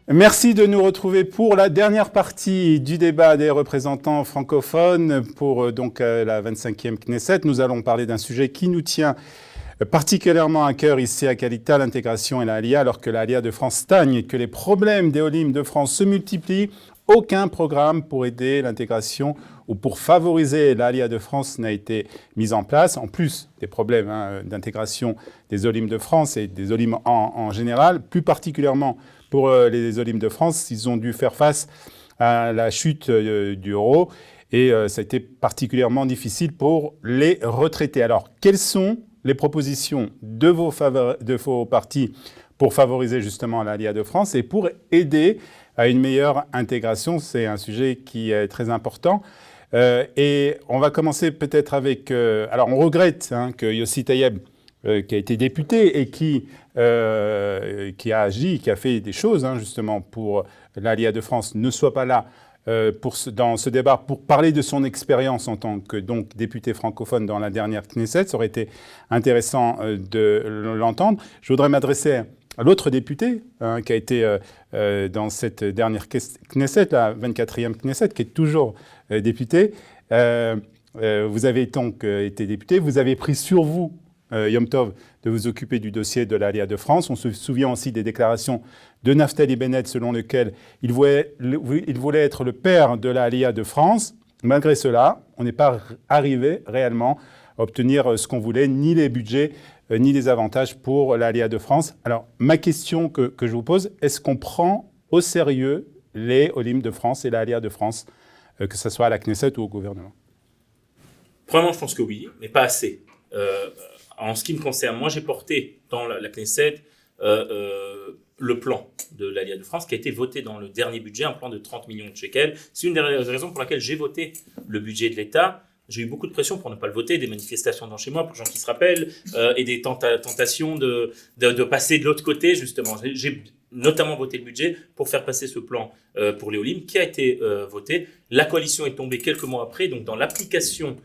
Merci de nous retrouver pour la dernière partie du débat des représentants francophones pour la 25e Knesset. Nous allons parler d'un sujet qui nous tient particulièrement à cœur ici à Kalita, l'intégration et la Aliyah, alors que la Aliyah de France stagne et que les problèmes des Olim de France se multiplient. Aucun programme pour aider l'intégration ou pour favoriser la Aliyah de France n'a été mis en place. En plus des problèmes d'intégration des Olim de France et des Olim en général, plus particulièrement pour les Olim de France, ils ont dû faire face à la chute du euro et ça a été particulièrement difficile pour les retraités. Alors, quelles sont les propositions de vos partis pour favoriser justement l'Aliyah de France et pour aider à une meilleure intégration? C'est un sujet qui est très important. Et on va commencer peut-être avec... alors, on regrette que Yossi Taïeb, qui a été député et qui a agi, qui a fait des choses justement pour l'Aliyah de France, ne soit pas là dans ce débat pour parler de son expérience en tant que député francophone dans la dernière Knesset. Ça aurait été intéressant de l'entendre. Je voudrais m'adresser à l'autre député qui a été dans cette dernière Knesset, la 24e Knesset, qui est toujours député. Vous avez donc été député, vous avez pris sur vous Yom Tov, de vous occuper du dossier de l'Aliyah de France. On se souvient aussi des déclarations de Naftali Bennett selon lesquelles il voulait être le père de l'Aliyah de France. Malgré cela, on n'est pas arrivé réellement à obtenir ce qu'on voulait, ni les budgets, ni les avantages pour l'Aliyah de France. Alors, ma question que je vous pose, est-ce qu'on prend au sérieux les Olim de France et l'Aliyah de France, que ce soit à la Knesset ou au gouvernement? Premièrement, je pense que oui, mais pas assez. En ce qui me concerne, moi j'ai porté dans la Knesset le plan de l'Aliyah de France qui a été voté dans le dernier budget, un plan de 30 millions de shekels. C'est une des raisons pour laquelle j'ai voté le budget de l'État. J'ai eu beaucoup de pression pour ne pas le voter, des manifestations dans chez moi, pour les gens qui se rappellent, et des tentations de passer de l'autre côté, justement. J'ai notamment voté le budget pour faire passer ce plan pour les Olim, qui a été voté. La coalition est tombée quelques mois après, donc dans l'application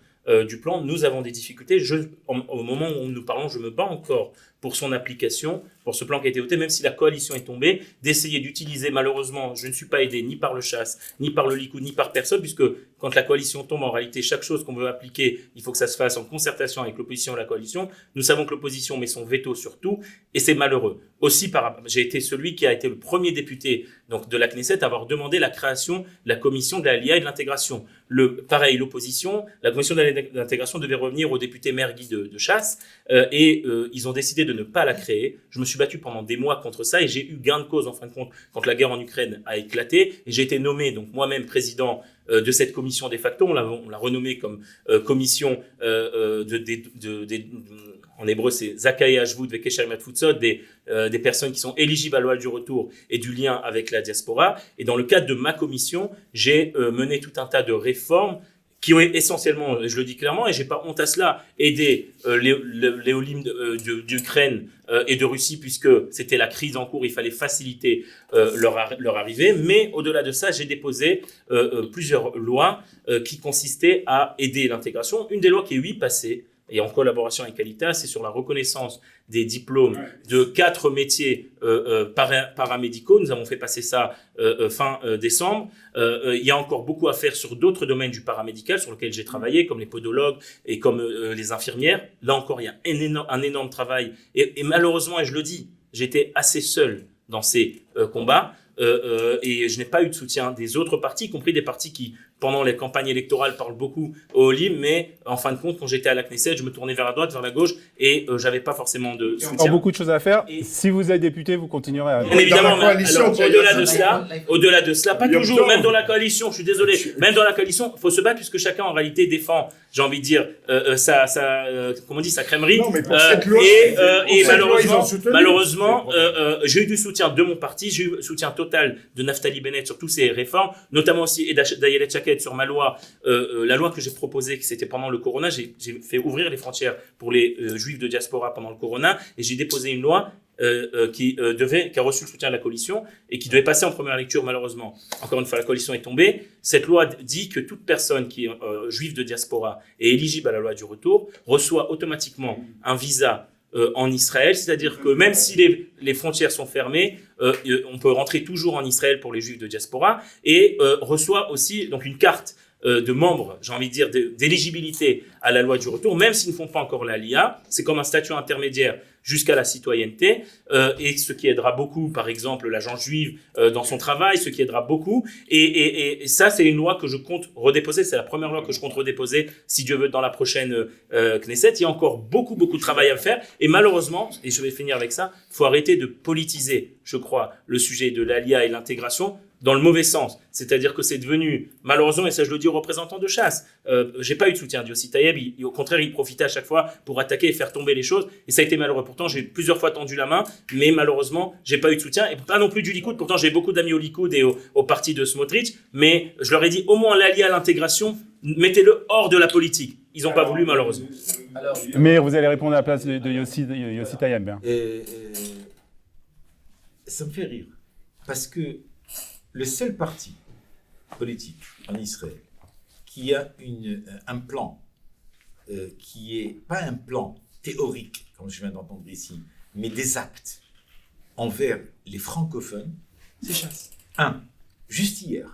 du plan, nous avons des difficultés. Au moment où nous parlons, je me bats encore pour son application, pour ce plan qui a été voté, même si la coalition est tombée, d'essayer d'utiliser, malheureusement, je ne suis pas aidé ni par le Chasse, ni par le Likoud, ni par personne, puisque quand la coalition tombe, en réalité, chaque chose qu'on veut appliquer, il faut que ça se fasse en concertation avec l'opposition et la coalition. Nous savons que l'opposition met son veto sur tout, et c'est malheureux. Aussi, j'ai été celui qui a été le premier député de la Knesset à avoir demandé la création de la commission de l'Aliyah et de l'intégration. Pareil, l'opposition, la commission de l'intégration devait revenir au député Mergui de Chasse, et ils ont décidé de ne pas la créer. Je me suis battu pendant des mois contre ça et j'ai eu gain de cause en fin de compte quand la guerre en Ukraine a éclaté et j'ai été nommé donc moi-même président de cette commission de facto. On l'a renommée comme commission en hébreu c'est Zakaï Hashvut Vekesher Matfutsot, des personnes qui sont éligibles à la loi du retour et du lien avec la diaspora. Et dans le cadre de ma commission, j'ai mené tout un tas de réformes qui ont essentiellement, je le dis clairement, et j'ai pas honte à cela, aidé les Olim d'Ukraine et de Russie, puisque c'était la crise en cours, il fallait faciliter leur arrivée. Mais au-delà de ça, j'ai déposé plusieurs lois qui consistaient à aider l'intégration. Une des lois qui est passée, et en collaboration avec Kalita, c'est sur la reconnaissance des diplômes de 4 métiers paramédicaux. Nous avons fait passer ça fin décembre. Il y a encore beaucoup à faire sur d'autres domaines du paramédical sur lesquels j'ai travaillé, comme les podologues et comme les infirmières. Là encore, il y a un énorme travail. Et malheureusement, et je le dis, j'étais assez seul dans ces combats. Et je n'ai pas eu de soutien des autres partis, y compris des partis qui, pendant les campagnes électorales, parlent beaucoup au Olim, mais en fin de compte, quand j'étais à la Knesset, je me tournais vers la droite, vers la gauche, et j'avais pas forcément de soutien. Il y a encore beaucoup de choses à faire. Et si vous êtes député, vous continuerez à... Bien évidemment, au-delà de cela, pas toujours, même dans la coalition, je suis désolé, même dans la coalition, il faut se battre puisque chacun en réalité défend, j'ai envie de dire, sa crèmerie. Non, mais pour cette loi, et malheureusement, j'ai eu du soutien de mon parti, j'ai eu le soutien total de Naftali Bennett sur toutes ces réformes, notamment aussi d'Ayelet Shaked sur ma loi, la loi que j'ai proposée, que c'était pendant le Corona. J'ai fait ouvrir les frontières pour les juifs de diaspora pendant le Corona, et j'ai déposé une loi qui a reçu le soutien de la coalition et qui devait passer en première lecture. Malheureusement, encore une fois, la coalition est tombée. Cette loi dit que toute personne qui est juive de diaspora et éligible à la loi du retour reçoit automatiquement un visa en Israël, c'est-à-dire que même si les frontières sont fermées, on peut rentrer toujours en Israël pour les Juifs de diaspora, et reçoit aussi donc une carte de membres, j'ai envie de dire, d'éligibilité à la loi du retour, même s'ils ne font pas encore l'Aliyah. C'est comme un statut intermédiaire jusqu'à la citoyenneté, et ce qui aidera beaucoup, par exemple, l'agent juive dans son travail, ce qui aidera beaucoup. Et ça, c'est une loi que je compte redéposer. C'est la première loi que je compte redéposer, si Dieu veut, dans la prochaine Knesset. Il y a encore beaucoup de travail à faire. Et malheureusement, et je vais finir avec ça, il faut arrêter de politiser, je crois, le sujet de l'Aliyah et l'intégration dans le mauvais sens. C'est-à-dire que c'est devenu, malheureusement, et ça je le dis aux représentants de chasse, j'ai pas eu de soutien d'Yossi Taïeb, au contraire, il profitait à chaque fois pour attaquer et faire tomber les choses, et ça a été malheureux. Pourtant, j'ai plusieurs fois tendu la main, mais malheureusement, j'ai pas eu de soutien, et pas non plus du Likoud. Pourtant, j'ai beaucoup d'amis au Likoud et au parti de Smotrich, mais je leur ai dit, au moins l'allié à l'intégration, mettez-le hors de la politique. Ils n'ont pas voulu, malheureusement. Mais vous allez répondre à la place de Yossi Taïeb. Ça me fait rire, parce que le seul parti politique en Israël qui a un plan qui est pas un plan théorique, comme je viens d'entendre ici, mais des actes envers les francophones, c'est Chasse. Juste hier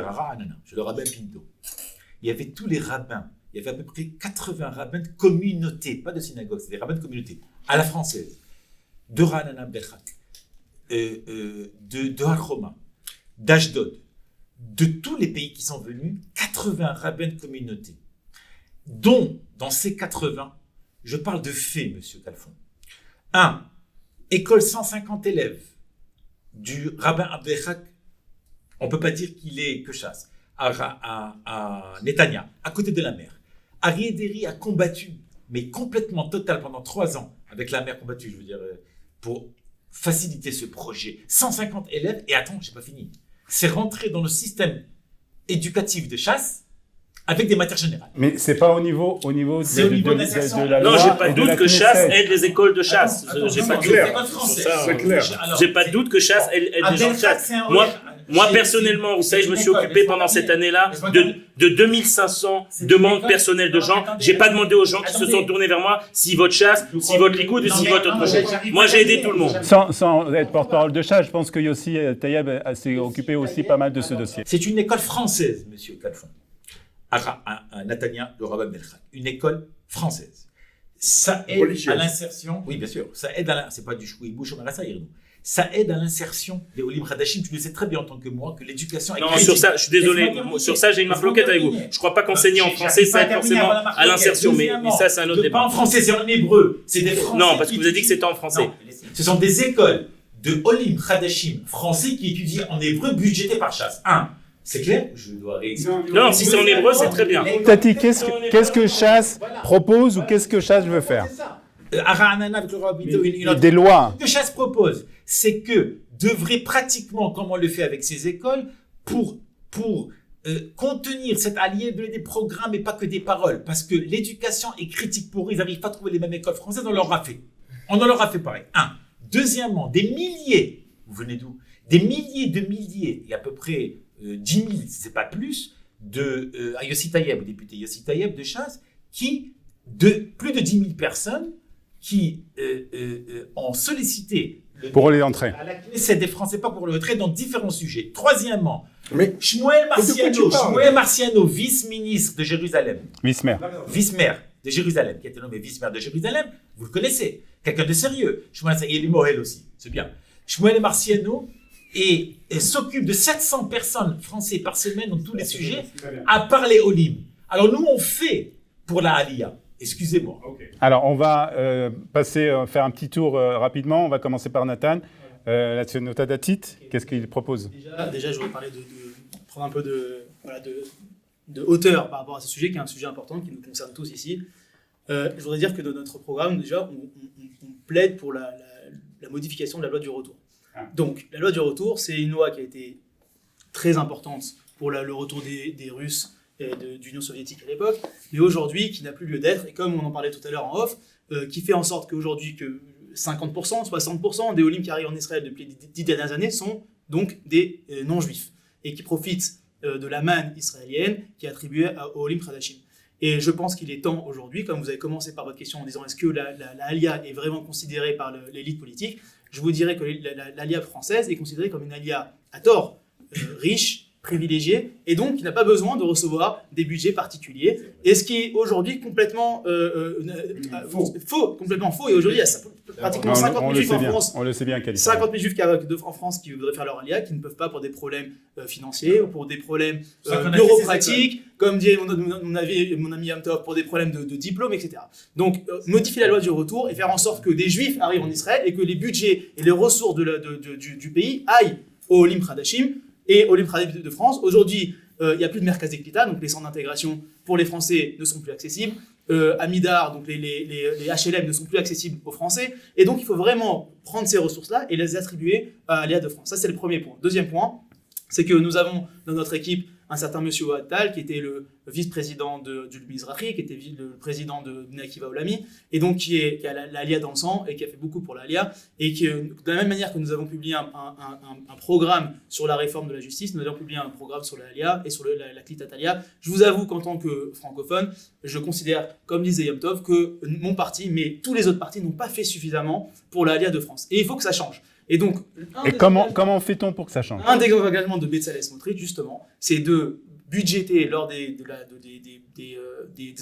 à Ra'anana, chez le rabbin Pinto, il y avait tous les rabbins, il y avait à peu près 80 rabbins de communauté, pas de synagogue, c'est des rabbins de communauté, à la française, de Ra'anana Bechak, de Hachoma, d'Ashdod, de tous les pays qui sont venus, 80 rabbins de communauté, dont, dans ces 80, je parle de faits, monsieur Kalfon. École 150 élèves du rabbin Abdechak, on ne peut pas dire qu'il est que chasse, à Netanya, à côté de la mer. Ari Ederi a combattu, mais complètement total, pendant 3 ans, avec la mer combattue, je veux dire, pour faciliter ce projet. 150 élèves, et attends, j'ai pas fini. C'est rentré dans le système éducatif de chasse avec des matières générales. Mais c'est pas au niveau de la loi. Non, j'ai pas de doute que chasse aide les écoles de chasse. J'ai pas de doute. C'est clair. J'ai pas de doute que chasse aide les gens de chasse. Moi, personnellement, vous savez, je me suis occupé pendant cette année-là de 2500 demandes personnelles de gens. J'ai pas demandé aux gens qui se sont tournés vers moi s'ils votent chasse, s'ils votent Likoud ou s'ils votent autre chose. Moi, j'ai aidé tout le monde. Sans être porte-parole de chasse, je pense que Yossi Taïeb s'est occupé aussi pas mal de ce dossier. C'est une école française, monsieur Kalfon. À Netanya, le rabbin Belchak. Une école française. Ça aide à l'insertion. Oui, bien sûr. Ça aide c'est pas du chouï-bouche, ça aide à l'insertion des Olim Hadashim. Tu le sais très bien en tant que moi que l'éducation est Non, critique. sur ça, je suis désolé. Sur ça, j'ai une marloquette avec vous. Je crois pas qu'enseigner en français, ça aide forcément à l'insertion. Mais ça, c'est un autre débat. Pas en français, c'est en hébreu. C'est des Français. Non, parce que vous avez dit que c'était en français. Non, ce sont des écoles de Olim Hadashim français qui étudient en hébreu budgétés par chasse. C'est clair? Je dois réexpliquer. Non, si c'est en hébreu, c'est très bien. Tati, qu'est-ce que chasse propose ou qu'est-ce que chasse veut faire? À Ra'anana, avec le Rabbi, des lois. Ce que chasse propose, c'est que devrait pratiquement, comme on le fait avec ces écoles, pour contenir cet allié, donner des programmes et pas que des paroles. Parce que l'éducation est critique pour eux. Ils n'arrivent pas à trouver les mêmes écoles françaises, on leur a fait. On en leur a fait pareil. Deuxièmement, des milliers, vous venez d'où? Des milliers de milliers, il y a à peu près 10 000, si ce n'est pas plus, à Yossi Taïeb, au député Yossi Taïeb de chasse, plus de 10 000 personnes qui ont sollicité pour les entrées à la Knesset des Français, pas pour le retrait, dans différents sujets. Troisièmement, Mais Shmuel Marciano, vice-ministre de Jérusalem. Vice-maire de Jérusalem, qui a été nommé vice-maire de Jérusalem, vous le connaissez, quelqu'un de sérieux. Il est Mohel aussi, c'est bien. Shmuel Marciano et s'occupe de 700 personnes françaises par semaine dans tous les sujets, à part les Olim. Alors nous, on fait pour la Aliyah. Excusez-moi. Okay. Alors, on va faire un petit tour rapidement. On va commencer par Nathan. La Tzionot Datit, qu'est-ce qu'il propose? Déjà, je voudrais parler prendre un peu de hauteur par rapport à ce sujet, qui est un sujet important, qui nous concerne tous ici. Je voudrais dire que dans notre programme, déjà, on plaide pour la modification de la loi du retour. Donc, la loi du retour, c'est une loi qui a été très importante pour le retour des Russes et de l'Union soviétique à l'époque, mais aujourd'hui qui n'a plus lieu d'être, et comme on en parlait tout à l'heure en off, qui fait en sorte qu'aujourd'hui que 50%, 60% des Olim qui arrivent en Israël depuis les 10 dernières années sont donc des non-juifs, et qui profitent de la manne israélienne qui est attribuée aux Olim Hadashim. Et je pense qu'il est temps aujourd'hui, comme vous avez commencé par votre question en disant est-ce que la alia est vraiment considérée par l'élite politique, je vous dirais que l'alia française est considérée comme une alia à tort, riche, privilégiée, et donc qui n'a pas besoin de recevoir des budgets particuliers. Et ce qui est aujourd'hui complètement complètement faux. Et aujourd'hui, il y a pratiquement 50 000 juifs en France. On le sait bien, Khalid. 50 000 juifs en France qui voudraient faire leur alia, qui ne peuvent pas pour des problèmes financiers ou pour des problèmes bureaucratiques, comme dit mon ami Yom Tov, pour des problèmes de diplôme, etc. Donc, modifier la loi du retour et faire en sorte que des juifs arrivent en Israël et que les budgets et les ressources du pays aillent au Olim Hadashim et au Olim Hadashim de France. Aujourd'hui, il n'y a plus de Merkaz Eklita, donc les centres d'intégration pour les Français ne sont plus accessibles. Amidar, donc les HLM ne sont plus accessibles aux Français. Et donc, il faut vraiment prendre ces ressources-là et les attribuer à l'Aliyah de France. Ça, c'est le premier point. Deuxième point, c'est que nous avons dans notre équipe un certain monsieur Ouattal, qui était le vice-président du Mizrahi, qui était le président de Bnei Akiva Olami, et donc qui a l'Aliyah dans le sang, et qui a fait beaucoup pour l'Aliyah, et qui, de la même manière que nous avons publié un programme sur la réforme de la justice, nous avons publié un programme sur l'Aliyah et sur la Klitat Aliyah. Je vous avoue qu'en tant que francophone, je considère, comme disait Yom Tov, que mon parti, mais tous les autres partis n'ont pas fait suffisamment pour l'Aliyah de France. Et il faut que ça change. Et donc, comment fait-on pour que ça change? Un des engagements de Bezalel Smotrich, justement, c'est de budgéter lors des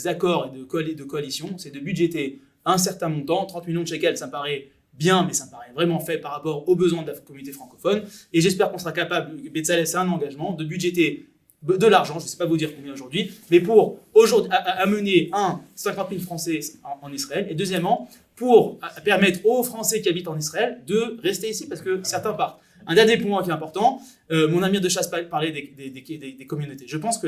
accords et de coalition, c'est de budgéter un certain montant, 30 millions de shekels, ça me paraît bien, mais ça me paraît vraiment fait par rapport aux besoins de la communauté francophone. Et j'espère qu'on sera capable, Bezalel, c'est un engagement, de budgéter de l'argent, je ne sais pas vous dire combien aujourd'hui, mais pour aujourd'hui amener 50 000 Français en Israël, et deuxièmement, pour permettre aux Français qui habitent en Israël de rester ici, parce que certains partent. Un dernier point qui est important, mon ami de chasse parlait des communautés. Je pense que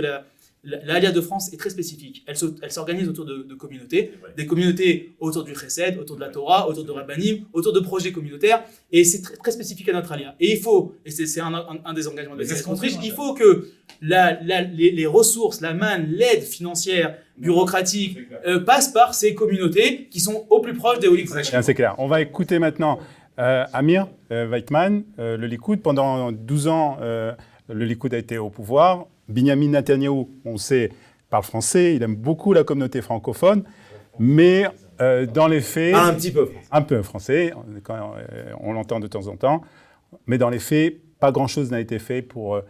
l'Aliyah de France est très spécifique. Elle s'organise autour de communautés, des communautés autour du Chesed, autour de la Torah, autour de Rabbanim, autour de projets communautaires, et c'est très, très spécifique à notre Aliyah. Et il faut, et c'est un des engagements de Bezalel Smotrich, il faut que les ressources, la manne, l'aide financière, bureaucratique, passent par ces communautés qui sont au plus proche des Olim Hadashim. C'est clair. On va écouter maintenant Amir Weitman, le Likoud. Pendant 12 ans, le Likoud a été au pouvoir. Binyamin Netanyahou, on sait, parle français, il aime beaucoup la communauté francophone, mais dans les faits... Un petit peu français. Un peu français, quand on l'entend de temps en temps, mais dans les faits, pas grand-chose n'a été fait pour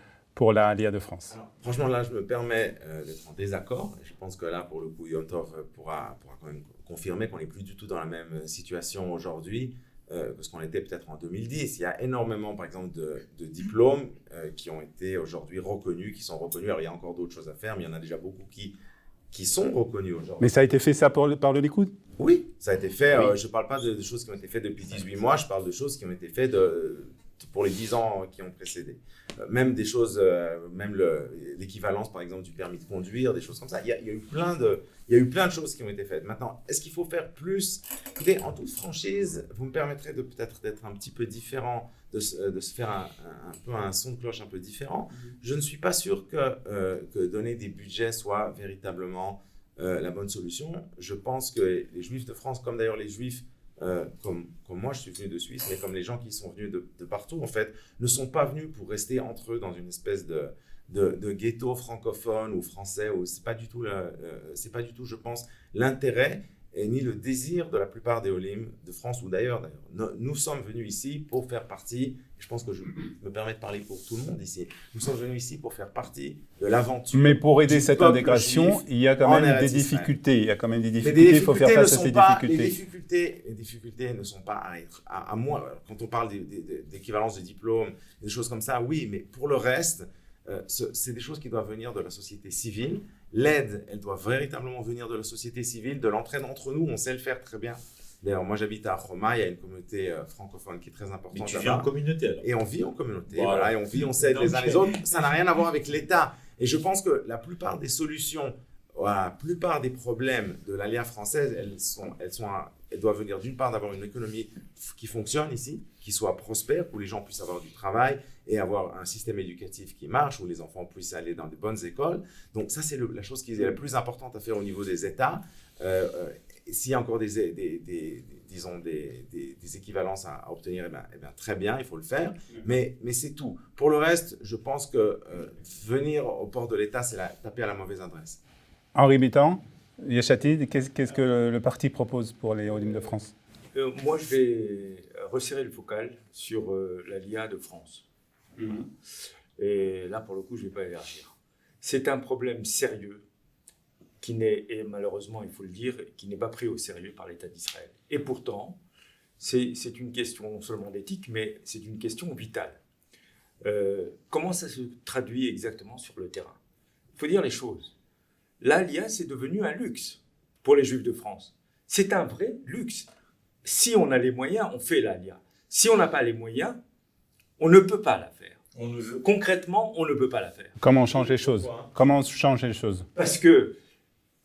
la Aliyah de France. Alors, franchement, là, je me permets d'être en désaccord. Je pense que là, pour le coup, Yom Tov pourra quand même confirmer qu'on n'est plus du tout dans la même situation aujourd'hui. Parce qu'on était peut-être en 2010. Il y a énormément, par exemple, de diplômes qui ont été aujourd'hui reconnus, qui sont reconnus. Alors, il y a encore d'autres choses à faire, mais il y en a déjà beaucoup qui sont reconnus aujourd'hui. Mais ça a été fait ça par le Likoud? Oui, ça a été fait. Oui. Je ne parle pas de choses qui ont été faites depuis 18 mois, je parle de choses qui ont été faites pour les 10 ans qui ont précédé. Même des choses, même l'équivalence, par exemple, du permis de conduire, des choses comme ça. Il y a eu plein de choses qui ont été faites. Maintenant, est-ce qu'il faut faire plus? Écoutez, en toute franchise, vous me permettrez peut-être d'être un petit peu différent, de se faire un peu un son de cloche un peu différent. Je ne suis pas sûr que donner des budgets soit véritablement la bonne solution. Je pense que les Juifs de France, comme d'ailleurs les Juifs, comme moi je suis venu de Suisse, mais comme les gens qui sont venus de partout, en fait, ne sont pas venus pour rester entre eux dans une espèce de ghetto francophone ou français. C'est pas du tout, je pense, l'intérêt et ni le désir de la plupart des Olim de France ou d'ailleurs. Nous sommes venus ici pour faire partie, je pense que je me permets de parler pour tout le monde ici, nous sommes venus ici pour faire partie de l'aventure. Mais pour aider cette intégration, il y a quand même des difficultés. Il y a quand même des difficultés, il faut faire face à ces difficultés. Les difficultés ne sont pas à être à moi. Quand on parle d'équivalence de diplôme, des choses comme ça, oui, mais pour le reste, c'est des choses qui doivent venir de la société civile. L'aide, elle doit véritablement venir de la société civile, de l'entraide entre nous, on sait le faire très bien. D'ailleurs, moi j'habite à Roma, il y a une communauté francophone qui est très importante. Mais tu vis en communauté alors. Et on vit en communauté, voilà, et on s'aide les uns les autres. Ça n'a rien à voir avec l'État. Et je pense que la plupart des solutions, la plupart des problèmes de l'Aliyah française, elles doivent venir d'une part d'avoir une économie qui fonctionne ici, qui soit prospère, où les gens puissent avoir du travail et avoir un système éducatif qui marche, où les enfants puissent aller dans de bonnes écoles. Donc ça, c'est la chose qui est la plus importante à faire au niveau des États. S'il y a encore des équivalences à obtenir, eh bien, très bien, il faut le faire. Mais c'est tout. Pour le reste, je pense que venir au port de l'État, c'est taper à la mauvaise adresse. Henri Mitterrand? Yachatid, qu'est-ce que le parti propose pour les Hauts-de-France? Moi, je vais resserrer le focal sur l'ALIA de France. Et là, pour le coup, je ne vais pas élargir. C'est un problème sérieux qui n'est, et malheureusement, il faut le dire, qui n'est pas pris au sérieux par l'État d'Israël. Et pourtant, c'est une question non seulement d'éthique, mais c'est une question vitale. Comment ça se traduit exactement sur le terrain? Il faut dire les choses. L'ALIA, c'est devenu un luxe pour les Juifs de France. C'est un vrai luxe. Si on a les moyens, on fait l'ALIA. Si on n'a pas les moyens, on ne peut pas la faire. Concrètement, on ne peut pas la faire. Comment changer les choses? Comment changer les choses? Parce que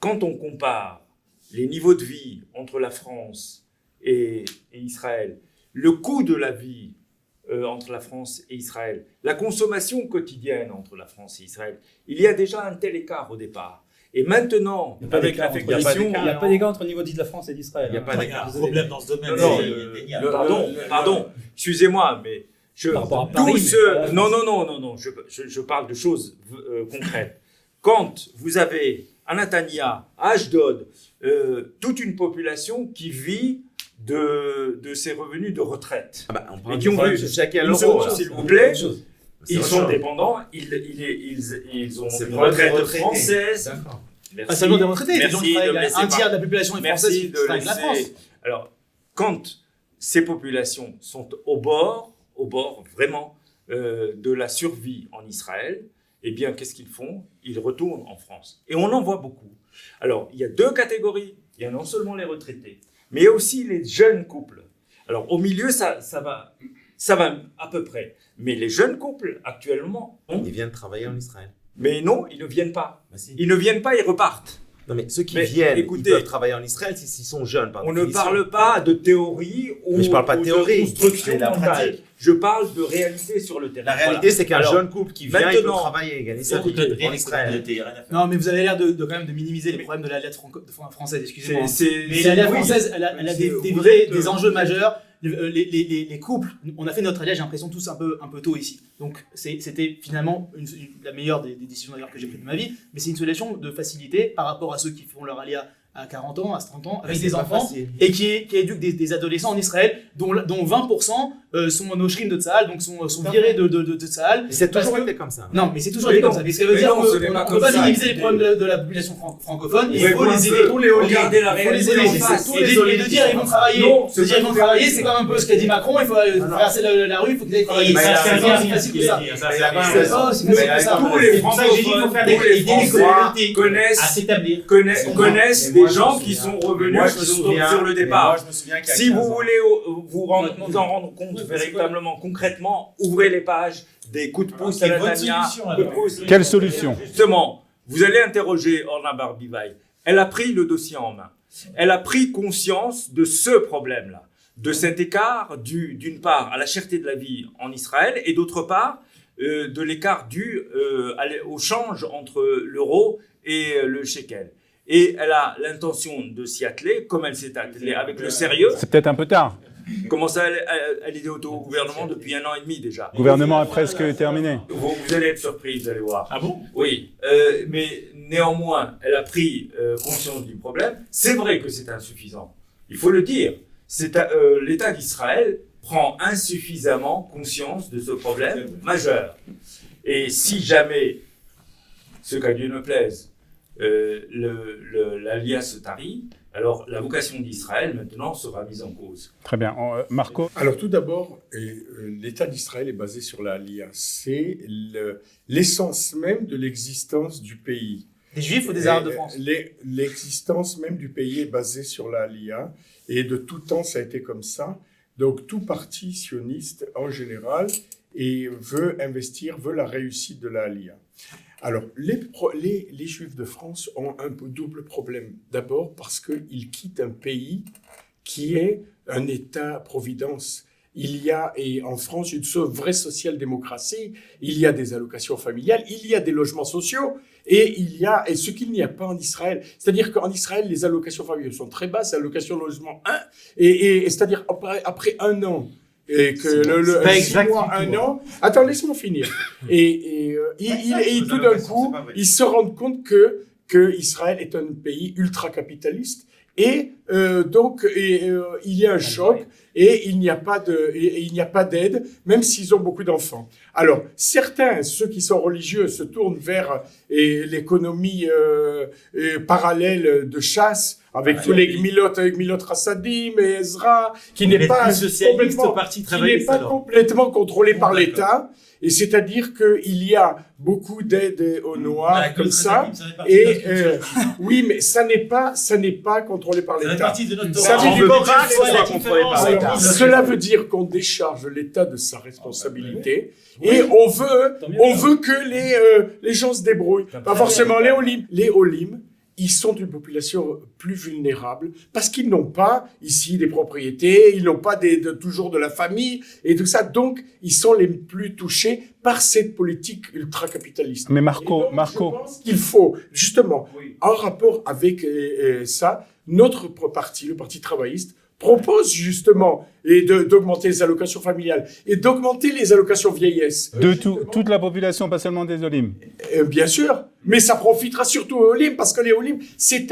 quand on compare les niveaux de vie entre la France et Israël, le coût de la vie entre la France et Israël, la consommation quotidienne entre la France et Israël, il y a déjà un tel écart au départ. Et maintenant, avec l'affectation... Il n'y a pas d'écart entre le niveau de la France et d'Israël. Il n'y a pas Il y a un problème dans ce domaine. Non, c'est indéniable. pardon, excusez-moi, mais Par rapport à Paris, non, je parle de choses concrètes. Quand vous avez à Netanya, à Ashdod, toute une population qui vit de ses revenus de retraite, et qui ont vu chacun une l'euro, seconde, s'il vous plaît, ils autre sont chose. dépendants, ils ont C'est une pour les retraite retraités. française. D'accord. Merci. Pas seulement des retraités, les gens Merci qui travaillent, de me laisser un tiers de parler. la population est Merci française, de c'est avec la France. laisser. Alors, quand ces populations sont au bord vraiment de la survie en Israël, eh bien, qu'est-ce qu'ils font? Ils retournent en France. Et on en voit beaucoup. Alors, il y a deux catégories. Il y a non seulement les retraités, mais il y a aussi les jeunes couples. Alors, au milieu, ça va à peu près. Mais les jeunes couples, actuellement, Ils viennent travailler en Israël. mais non, ils ne viennent pas. Bah, si. Ils ne viennent pas, ils repartent. Non, mais ceux qui Mais viennent, écoutez, ils peuvent travailler en Israël s'ils sont jeunes. Par On ne définition. parle pas de théorie ou, Mais je parle pas de ou théorie, construction c'est la mentale. pratique. Je parle de réalité sur le terrain. La réalité, Voilà. c'est qu'un Alors, jeune couple qui vient, il peut maintenant, travailler et gagner sa vie écoutez, en Israël. Non, mais vous avez l'air de quand même de minimiser les problèmes de l'alliance française, excusez-moi. Mais c'est- l'alliance oui, française, elle a des vous vrais êtes, des enjeux majeurs. Les couples, on a fait notre alliage, j'ai l'impression, tous un peu tôt ici. Donc c'était finalement la meilleure des décisions d'ailleurs que j'ai prises de ma vie, mais c'est une solution de facilité par rapport à ceux qui font leur alliance à 40 ans, à 30 ans, avec Mais des c'est pas enfants, facile. et qui éduquent des adolescents en Israël, dont 20% sont noshrim de Tzahal, donc sont virés de Tzahal. Mais c'est Parce toujours que- été comme ça. Non, mais c'est toujours Mais été comme non. ça. Mais ça veut Mais dire non, ce n'est qu'on pas ne peut comme pas ça. minimiser les problèmes de la population francophone. Il Ouais, faut pour les aider. Regardez la Il faut les réalité aider. en face. Et de dire ils vont travailler. Non, De dire ils vont travailler, c'est comme un peu ce qu'a dit Macron. Il faut traverser la rue, il faut qu'ils aillent travailler. Mais C'est il a si facile que ça. C'est la C'est ça, c'est facile que ça. Tous les C'est pour ça que j'ai dit qu'il faut faire des francophones, tous les inégalités Français connaissent, à s'établir. connaissent Mais moi, des je gens me qui souviens. sont revenus Moi, je me souviens. sur le Mais départ. moi, je me souviens qu'il y a Si 15 vous ans. voulez nous en rendre compte véritablement, concrètement, ouvrez les pages des coups de pouce à Quelle la bonne Tania. solution, alors. Quelle solution? Justement, vous allez interroger Orna Barbivaï. Elle a pris le dossier en main. Elle a pris conscience de ce problème-là, de cet écart dû, d'une part, à la cherté de la vie en Israël et d'autre part, de l'écart dû au change entre l'euro et le shekel. Et elle a l'intention de s'y atteler, comme elle s'est attelée avec le sérieux. C'est peut-être un peu tard. Comment ça, elle est au gouvernement depuis 1 an et demi déjà. Le gouvernement a presque terminé. Vous allez être surpris, vous allez voir. Ah bon? Oui, mais néanmoins, elle a pris conscience du problème. C'est vrai que c'est insuffisant. Il faut le dire. L'État d'Israël prend insuffisamment conscience de ce problème majeur. Et si jamais, ce qu'à Dieu ne plaise, l'alliance se tarit, alors la vocation d'Israël maintenant sera mise en cause. Très bien. Marco? Alors tout d'abord, l'État d'Israël est basé sur la Aliyah. C'est l'essence même de l'existence du pays. Des Juifs ou des Arabes de France? L'existence même du pays est basée sur la Aliyah. Et de tout temps, ça a été comme ça. Donc tout parti sioniste, en général, veut investir, veut la réussite de la Aliyah. Alors, les Juifs de France ont un double problème. D'abord parce qu'ils quittent un pays qui est un État-providence. Il y a, et en France, une vraie social-démocratie, il y a des allocations familiales, il y a des logements sociaux, et ce qu'il n'y a pas en Israël. C'est-à-dire qu'en Israël, les allocations familiales sont très basses, allocations de logement 1, et c'est-à-dire après 1 an, et que pas 6 exact mois, du tout, 1 an. Attends, laisse-moi finir. Et tout d'un coup, ils se rendent compte que Israël est un pays ultra-capitaliste. Et il y a un choc et il n'y a pas d'aide, même s'ils ont beaucoup d'enfants. Alors, certains, ceux qui sont religieux, se tournent vers l'économie parallèle de chasse, avec tous les Gmilot Rassadim et Ezra, qui n'est pas complètement contrôlé par l'État. Et c'est-à-dire qu'il y a beaucoup d'aides aux Noirs comme ça. Et oui, mais ça n'est pas contrôlé par l'État. Cela veut dire qu'on décharge l'État de sa responsabilité et on veut que les gens se débrouillent. Pas forcément les Olim. Les Olim, ils sont une population plus vulnérable parce qu'ils n'ont pas ici des propriétés, ils n'ont pas toujours de la famille et tout ça. Donc, ils sont les plus touchés par cette politique ultra-capitaliste. Mais Marco, Je pense qu'il faut, justement, en rapport avec ça, notre parti, le Parti travailliste, propose justement d'augmenter les allocations familiales et d'augmenter les allocations vieillesse. De toute la population, pas seulement des Olim. Bien sûr, mais ça profitera surtout aux Olim parce que les Olim, c'est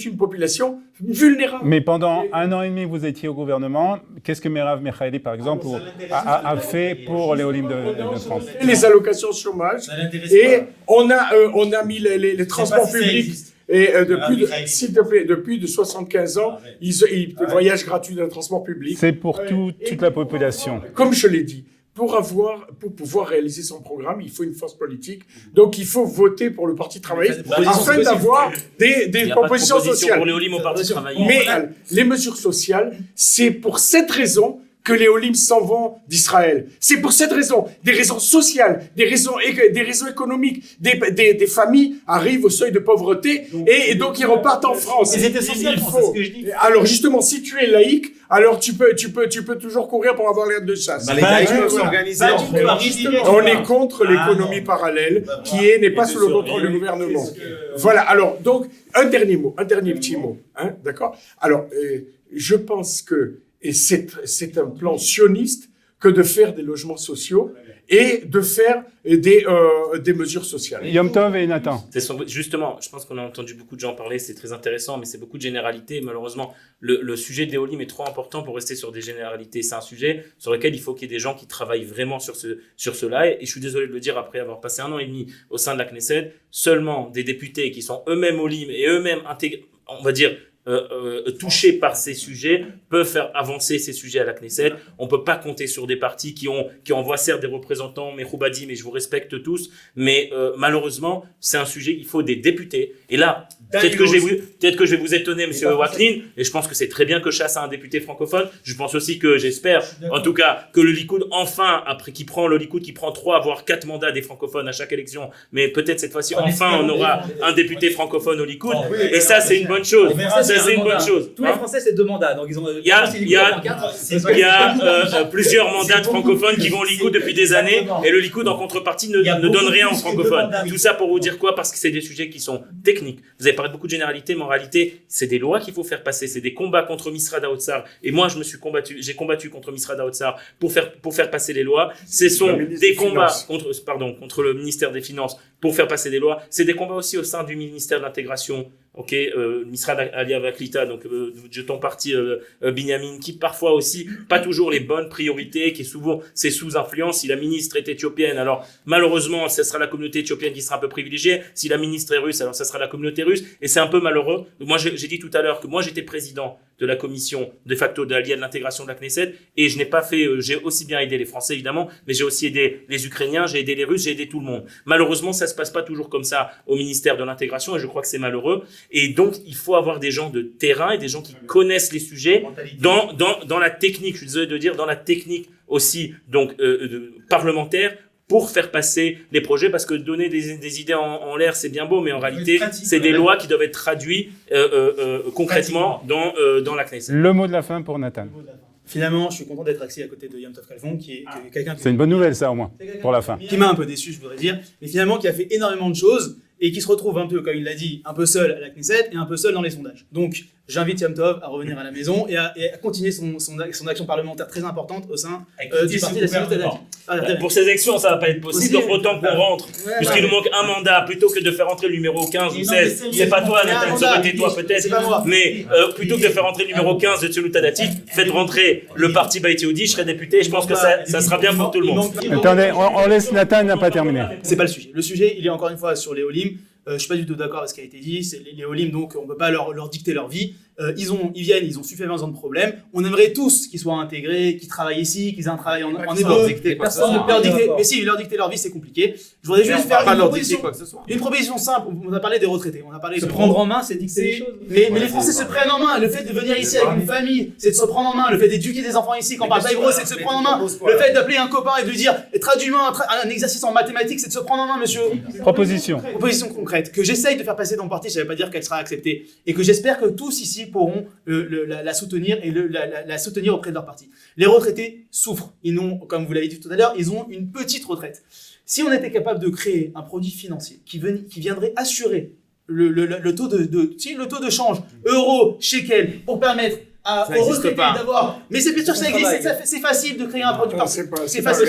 une population vulnérable. Mais pendant 1 an et demi, vous étiez au gouvernement. Qu'est-ce que Merav Michaeli, par exemple, a fait pour les Olim de France? Les allocations chômage et on a mis les transports publics. Et s'il te plaît, depuis de 75 ans, ils voyagent gratuits dans le transport public. C'est pour toute la population. Comme je l'ai dit, pour pouvoir réaliser son programme, il faut une force politique. Donc, il faut voter pour le Parti travailliste afin d'avoir des propositions sociales. Pour les Olim au Parti travailliste. Mais les mesures sociales, c'est pour cette raison que les Olim s'en vont d'Israël. C'est pour cette raison, des raisons sociales, des raisons économiques, des familles arrivent au seuil de pauvreté et donc ils repartent en France. C'est essentiel, c'est ce que je dis. Alors justement, si tu es laïque, alors tu peux toujours courir pour avoir l'aide de chasse. Les laïcs peuvent s'organiser. On est contre l'économie parallèle qui n'est pas sous le contrôle du gouvernement. Voilà. Alors donc un dernier petit mot, hein, d'accord. Alors je pense que c'est un plan sioniste que de faire des logements sociaux et de faire des mesures sociales. Yom Tov et Nathan. Justement, je pense qu'on a entendu beaucoup de gens parler, c'est très intéressant, mais c'est beaucoup de généralités. Malheureusement, le sujet des Olim est trop important pour rester sur des généralités. C'est un sujet sur lequel il faut qu'il y ait des gens qui travaillent vraiment sur cela. Et je suis désolé de le dire, après avoir passé 1 an et demi au sein de la Knesset, seulement des députés qui sont eux-mêmes Olim et eux-mêmes intégrés, on va dire, touchés par ces sujets peuvent faire avancer ces sujets à la Knesset. On peut pas compter sur des partis qui envoient certes des représentants, mais Roubadi, mais je vous respecte tous, mais malheureusement c'est un sujet, il faut des députés. Et là, peut-être que je vais vous étonner, monsieur Watlin, et je pense que c'est très bien que Chasse a un député francophone. Je pense aussi que j'espère, en tout cas, que le Likoud enfin, après qui prend 3 voire 4 mandats des francophones à chaque élection, mais peut-être cette fois-ci enfin on aura un député francophone au Likoud, et ça c'est une bonne chose. C'est une bonne chose. Tous les Français, c'est 2 mandats. Donc ils ont. Il y a plusieurs mandats de francophones qui vont au Likoud depuis des années, et le Likoud en contrepartie ne donne rien aux francophones. Tout ça pour vous dire quoi? Parce que c'est des sujets qui sont techniques. Vous avez parlé de beaucoup de généralités, mais en réalité, c'est des lois qu'il faut faire passer. C'est des combats contre Misra Daotsar. Et moi, j'ai combattu contre Misra Daotsar pour faire passer les lois. Ce sont des combats contre le ministère des Finances pour faire passer des lois. C'est des combats aussi au sein du ministère de l'Intégration. Ok, Misra Alia Vaklita, donc de ton parti Binyamin, qui parfois aussi pas toujours les bonnes priorités, qui souvent c'est sous influence. Si la ministre est éthiopienne, alors malheureusement ce sera la communauté éthiopienne qui sera un peu privilégiée. Si la ministre est russe, alors ça sera la communauté russe, et c'est un peu malheureux. Moi j'ai dit tout à l'heure que moi j'étais président de la commission de facto de l'Allié de l'intégration de la Knesset, et je n'ai pas fait, j'ai aussi bien aidé les Français évidemment, mais j'ai aussi aidé les Ukrainiens, j'ai aidé les Russes, j'ai aidé tout le monde. Malheureusement ça se passe pas toujours comme ça au ministère de l'intégration, et je crois que c'est malheureux. Et donc, il faut avoir des gens de terrain et des gens qui connaissent les sujets dans la technique, je suis désolé de dire, dans la technique aussi donc parlementaire, pour faire passer les projets, parce que donner des idées en l'air, c'est bien beau, mais en réalité, c'est des lois qui doivent être traduites concrètement dans la Knesset. Le mot de la fin pour Nathan. Finalement, je suis content d'être assis à côté de Yom Tov Kalfon, qui est quelqu'un C'est une bonne nouvelle, ça, au moins, pour la fin. Qui m'a un peu déçu, je voudrais dire, mais finalement qui a fait énormément de choses et qui se retrouve un peu, comme il l'a dit, un peu seul à la Knesset et un peu seul dans les sondages. Donc, j'invite Yom Tov à revenir à la maison et à continuer son action parlementaire très importante au sein du parti de la Siout Adati. Pour ces élections, ça va pas être possible, donc autant qu'on rentre, puisqu'il nous manque un mandat, plutôt que de faire entrer le numéro 15 ou 16. C'est pas toi, Nathan, ça aurait été toi peut-être, mais plutôt que de faire entrer le numéro 15 de Siout Adati, faites rentrer le parti Beit Yehudi, je serai député, et je pense que ça sera bien pour tout le monde. Attendez, on laisse Nathan, il n'a pas terminé. C'est pas le sujet. Le sujet, il est encore une fois sur les Olim. Je suis pas du tout d'accord avec ce qui a été dit. C'est les Olim, donc on peut pas leur dicter leur vie. Ils viennent, ils ont suffisamment de problèmes. On aimerait tous qu'ils soient intégrés, qu'ils travaillent ici, qu'ils aient un travail en hébreu. Personne ne peut leur dicter. Mais si, leur dicter leur vie, c'est compliqué. Je voudrais juste faire une proposition simple. On a parlé des retraités. On a parlé Se prendre en main, c'est dicter les choses. Mais les Français se prennent en main. Le fait de venir ici avec une famille, c'est de se prendre en main. Le fait d'éduquer des enfants ici, quand on parle d'hébreu, c'est de se prendre en main. Le fait d'appeler un copain et de lui dire traduis-moi un exercice en mathématiques, c'est de se prendre en main, monsieur. Proposition Concrète que j'essaye de faire passer dans le parti, ça ne veut pas dire qu'elle sera acceptée, et que j'espère que tous ici pourront la soutenir et la soutenir auprès de leur parti. Les retraités souffrent. Ils n'ont, comme vous l'avez dit tout à l'heure, ils ont une petite retraite. Si on était capable de créer un produit financier qui viendrait assurer le taux de change euro, shekel, pour permettre aux retraités d'avoir... Mais c'est bien sûr que ça existe, c'est facile de créer un produit par c'est facile.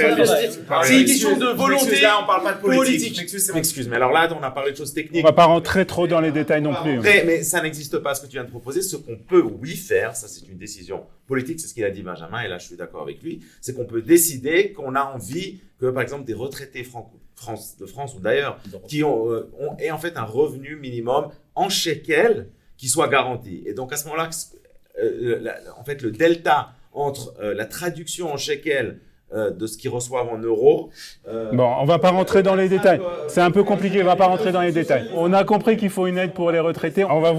C'est une question de volonté. Là, on parle pas de politique. M'excuse, mais alors là, on a parlé de choses techniques. On va pas rentrer trop dans les détails non plus. Mais ça n'existe pas, ce que tu viens de proposer. Ce qu'on peut, oui, faire, ça c'est une décision politique, c'est ce qu'il a dit Benjamin, et là je suis d'accord avec lui, c'est qu'on peut décider qu'on a envie que, par exemple, des retraités de France ou d'ailleurs, qui aient en fait un revenu minimum en shekel qui soit garanti. Et donc à ce moment-là, en fait, le delta entre la traduction en shekel de ce qu'ils reçoivent en euros. Bon, on va pas rentrer dans les détails. C'est un peu compliqué, on va pas rentrer dans les détails. On a compris qu'il faut une aide pour les retraités. On va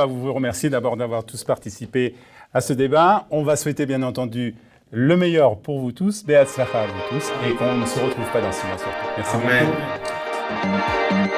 vous remercier d'abord d'avoir tous participé à ce débat. On va souhaiter bien entendu le meilleur pour vous tous, Be'atzlacha à vous tous, et qu'on ne se retrouve pas dans 6 mois surtout. Merci beaucoup.